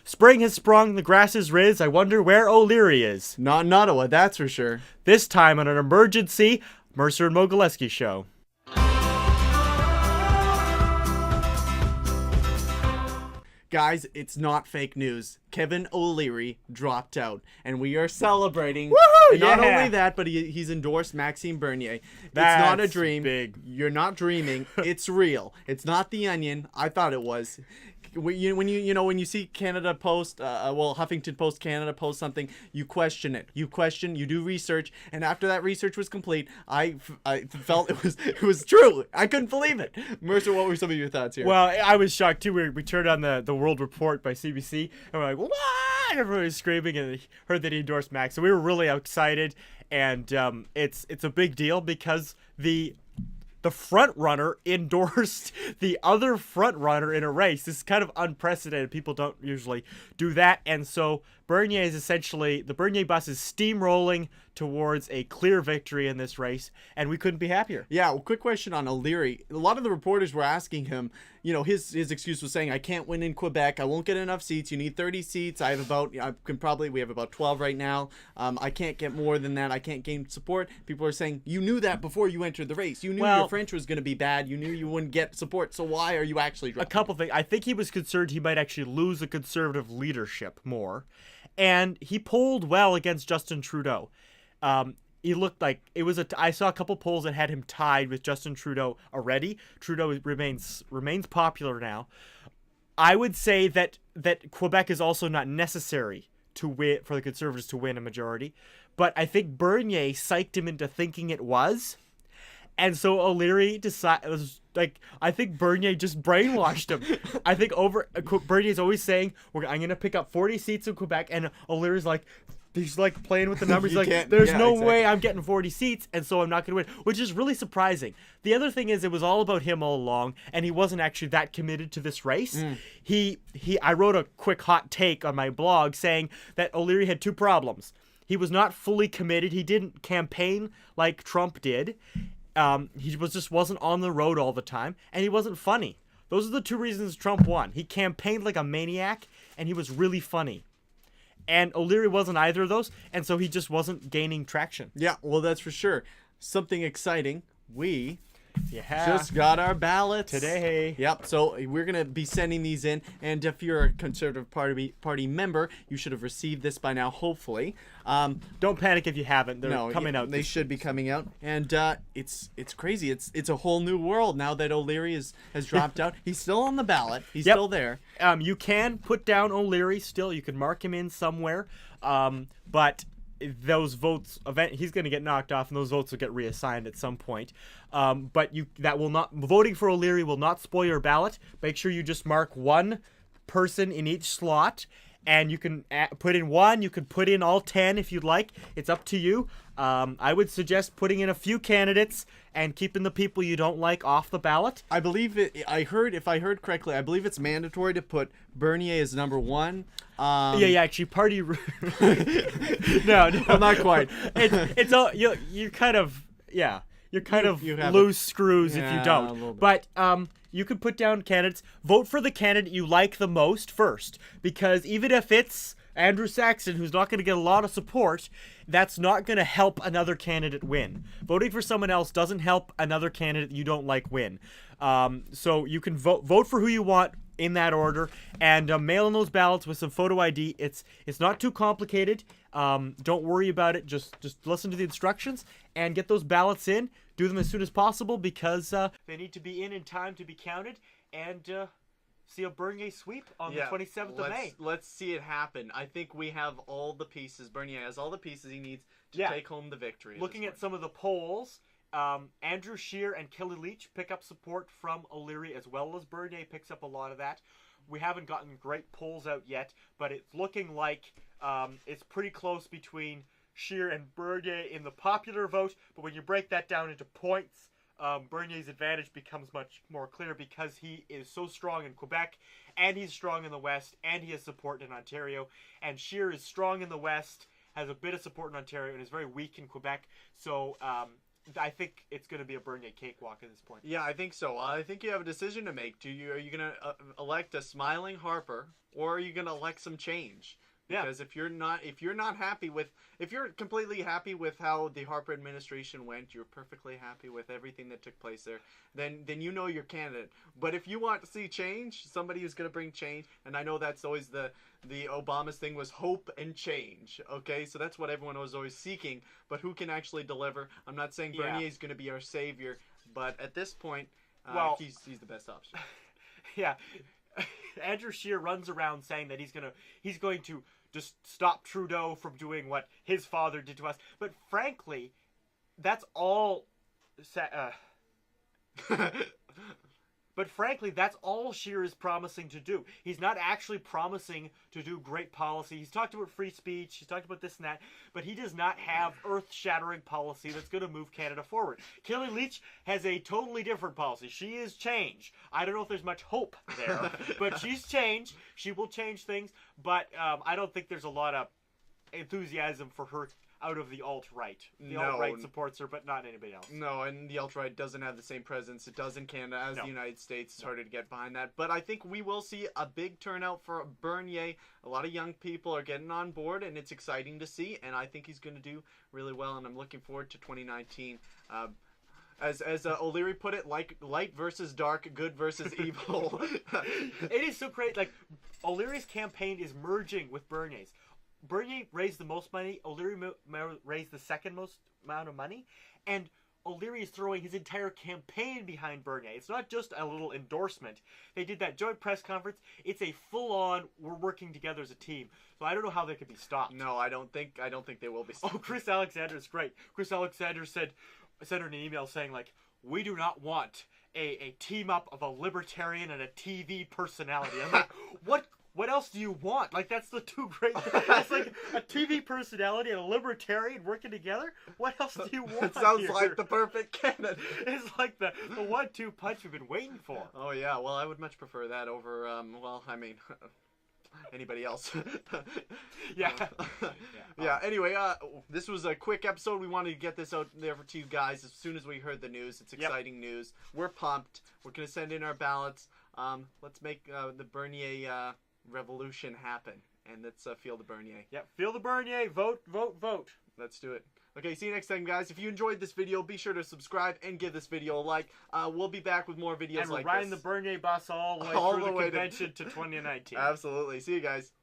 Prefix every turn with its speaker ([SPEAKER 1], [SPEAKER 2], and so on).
[SPEAKER 1] Spring has sprung, the grass is riz. I wonder where O'Leary is.
[SPEAKER 2] Not in Ottawa, that's for sure.
[SPEAKER 1] This time on an emergency Mercer and Mogilevsky show.
[SPEAKER 2] Guys, it's not fake news. Kevin O'Leary dropped out, and we are celebrating.
[SPEAKER 1] Woohoo!
[SPEAKER 2] And not
[SPEAKER 1] Yeah.
[SPEAKER 2] only that, but he's endorsed Maxime Bernier. It's
[SPEAKER 1] That's
[SPEAKER 2] not a dream.
[SPEAKER 1] big.
[SPEAKER 2] You're not dreaming. It's real. It's not The Onion. I thought it was. When you see Canada post, Huffington Post Canada post something, you question it. You do research, and after that research was complete, I felt it was true. I couldn't believe it. Mercer, what were some of your thoughts here?
[SPEAKER 1] Well, I was shocked too. We turned on the World Report by CBC, and we're like, "What?" Everybody was screaming, and heard that he endorsed Max. So we were really excited, and it's a big deal because the front runner endorsed the other front runner in a race. This is kind of unprecedented. People don't usually do that. And so Bernier is essentially, the Bernier bus is steamrolling towards a clear victory in this race, and we couldn't be happier.
[SPEAKER 2] Yeah, well, quick question on O'Leary. A lot of the reporters were asking him, his excuse was saying, I can't win in Quebec. I won't get enough seats. You need 30 seats. We have about 12 right now. I can't get more than that. I can't gain support. People are saying, you knew that before you entered the race. You knew your French was going to be bad. You knew you wouldn't get support. So why are you actually dropping?
[SPEAKER 1] A couple things. I think he was concerned he might actually lose the Conservative leadership more. And he polled well against Justin Trudeau. He looked like it was I saw a couple polls that had him tied with Justin Trudeau already. Trudeau remains popular now. I would say that Quebec is also not necessary to win for the Conservatives to win a majority, but I think Bernier psyched him into thinking it was. And so O'Leary I think Bernier just brainwashed him. I think Bernier's always saying, I'm going to pick up 40 seats in Quebec, and O'Leary's like, he's like playing with the numbers. He's like, there's no way I'm getting 40 seats, and so I'm not going to win, which is really surprising. The other thing is it was all about him all along, and he wasn't actually that committed to this race. I wrote a quick hot take on my blog saying that O'Leary had two problems. He was not fully committed. He didn't campaign like Trump did. He just wasn't on the road all the time, and he wasn't funny. Those are the two reasons Trump won. He campaigned like a maniac, and he was really funny. And O'Leary wasn't either of those, and so he just wasn't gaining traction.
[SPEAKER 2] Yeah, well, that's for sure. Something exciting. We
[SPEAKER 1] Yeah.
[SPEAKER 2] just got our ballots
[SPEAKER 1] Today.
[SPEAKER 2] Yep. So we're gonna be sending these in, and if you're a Conservative Party member, you should have received this by now, hopefully.
[SPEAKER 1] Don't panic if you haven't. They're coming out.
[SPEAKER 2] They should be coming out, and it's crazy. It's a whole new world now that O'Leary has dropped out. He's still on the ballot. He's still there.
[SPEAKER 1] You can put down O'Leary still. You can mark him in somewhere. But those votes, he's going to get knocked off, and those votes will get reassigned at some point. But voting for O'Leary will not spoil your ballot. Make sure you just mark one person in each slot, and you can put in one. You could put in all 10 if you'd like. It's up to you. I would suggest putting in a few candidates and keeping the people you don't like off the ballot.
[SPEAKER 2] I believe if I heard correctly, I believe it's mandatory to put Bernier as number one.
[SPEAKER 1] Actually, party. no,
[SPEAKER 2] well, not quite.
[SPEAKER 1] It's all you're kind of loose screws if you don't. But you could put down candidates. Vote for the candidate you like the most first, because even if it's Andrew Saxon, who's not going to get a lot of support, that's not going to help another candidate win. Voting for someone else doesn't help another candidate you don't like win. So you can vote for who you want in that order, and mail in those ballots with some photo ID. It's not too complicated. Don't worry about it. Just listen to the instructions and get those ballots in. Do them as soon as possible, because they need to be in time to be counted, and see a Bernier sweep on the 27th of May.
[SPEAKER 2] Let's see it happen. I think we have all the pieces. Bernier has all the pieces he needs to take home the victory.
[SPEAKER 1] Looking at some of the polls, Andrew Scheer and Kelly Leach pick up support from O'Leary, as well as Bernier picks up a lot of that. We haven't gotten great polls out yet, but it's looking like it's pretty close between Scheer and Bernier in the popular vote. But when you break that down into points, Bernier's advantage becomes much more clear, because he is so strong in Quebec, and he's strong in the West, and he has support in Ontario. And Scheer is strong in the West, has a bit of support in Ontario, and is very weak in Quebec. So I think it's going to be a Bernier cakewalk at this point.
[SPEAKER 2] Yeah, I think so. I think you have a decision to make. Are you going to elect a smiling Harper, or are you going to elect some change? Because if you're completely happy with how the Harper administration went, you're perfectly happy with everything that took place there, then you know your candidate. But if you want to see change, somebody who's going to bring change, and I know that's always the Obama's thing was hope and change. Okay, so that's what everyone was always seeking. But who can actually deliver? I'm not saying Bernier is going to be our savior, but at this point, he's the best option.
[SPEAKER 1] Yeah. Andrew Scheer runs around saying that he's going to just stop Trudeau from doing what his father did to us. But frankly, that's all. But frankly, that's all Scheer is promising to do. He's not actually promising to do great policy. He's talked about free speech. He's talked about this and that. But he does not have earth-shattering policy that's going to move Canada forward. Kelly Leitch has a totally different policy. She is change. I don't know if there's much hope there. But she's change. She will change things. But I don't think there's a lot of enthusiasm for her out of the alt-right. The alt-right supports her, but not anybody else.
[SPEAKER 2] No, and the alt-right doesn't have the same presence it does in Canada as the United States. It's harder to get behind that. But I think we will see a big turnout for Bernier. A lot of young people are getting on board, and it's exciting to see. And I think he's going to do really well, and I'm looking forward to 2019. As O'Leary put it, like light versus dark, good versus evil.
[SPEAKER 1] It is so great. Like, O'Leary's campaign is merging with Bernier's. Bernier raised the most money. O'Leary raised the second most amount of money. And O'Leary is throwing his entire campaign behind Bernier. It's not just a little endorsement. They did that joint press conference. It's a full-on, we're working together as a team. So I don't know how they could be stopped.
[SPEAKER 2] No, I don't think they will be stopped.
[SPEAKER 1] Oh, Chris Alexander is great. Chris Alexander sent her an email saying, like, we do not want a team-up of a libertarian and a TV personality. I'm like, what else do you want? Like, that's the two great things. It's like a TV personality and a libertarian working together. What else do you want?
[SPEAKER 2] It sounds like the perfect candidate.
[SPEAKER 1] It's like the 1-2 punch we've been waiting for.
[SPEAKER 2] Oh, yeah. Well, I would much prefer that over, anybody else.
[SPEAKER 1] Yeah.
[SPEAKER 2] Anyway, this was a quick episode. We wanted to get this out there to you guys as soon as we heard the news. It's exciting news. We're pumped. We're going to send in our ballots. Let's make the Bernier revolution happen, and let's feel the Bernier.
[SPEAKER 1] Yep, feel the Bernier. Vote, vote, vote.
[SPEAKER 2] Let's do it. Okay, see you next time, guys. If you enjoyed this video, be sure to subscribe and give this video a like. We'll be back with more videos like this.
[SPEAKER 1] And we're riding the Bernier bus all the way through the convention to 2019.
[SPEAKER 2] Absolutely. See you guys.